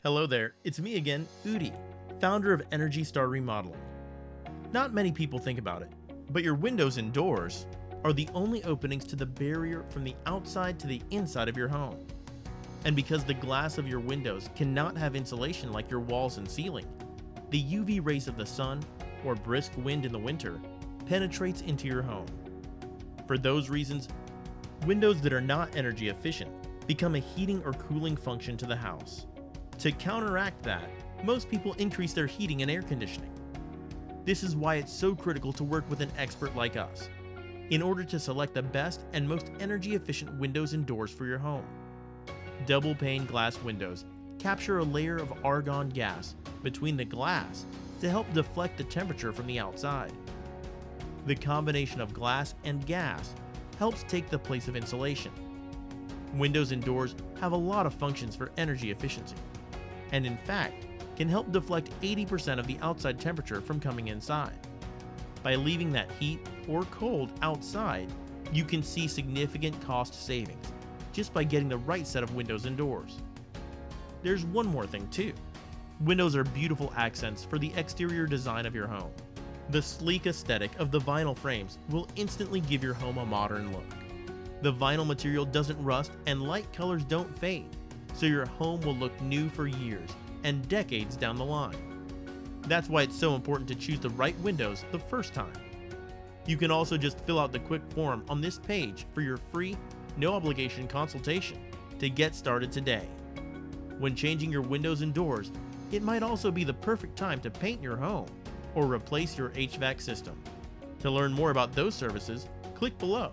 Hello there, it's me again, Udi, founder of Energy Star Remodeling. Not many people think about it, but your windows and doors are the only openings to the barrier from the outside to the inside of your home. And because the glass of your windows cannot have insulation like your walls and ceiling, the UV rays of the sun, or brisk wind in the winter, penetrates into your home. For those reasons, windows that are not energy efficient become a heating or cooling function to the house. To counteract that, most people increase their heating and air conditioning. This is why it's so critical to work with an expert like us, in order to select the best and most energy efficient windows and doors for your home. Double pane glass windows capture a layer of argon gas between the glass to help deflect the temperature from the outside. The combination of glass and gas helps take the place of insulation. Windows and doors have a lot of functions for energy efficiency, and in fact, can help deflect 80% of the outside temperature from coming inside. By leaving that heat or cold outside, you can see significant cost savings just by getting the right set of windows and doors. There's one more thing too. Windows are beautiful accents for the exterior design of your home. The sleek aesthetic of the vinyl frames will instantly give your home a modern look. The vinyl material doesn't rust and light colors don't fade, so your home will look new for years and decades down the line. That's why it's so important to choose the right windows the first time. You can also just fill out the quick form on this page for your free, no obligation consultation to get started today. When changing your windows and doors, it might also be the perfect time to paint your home or replace your HVAC system. To learn more about those services, click below.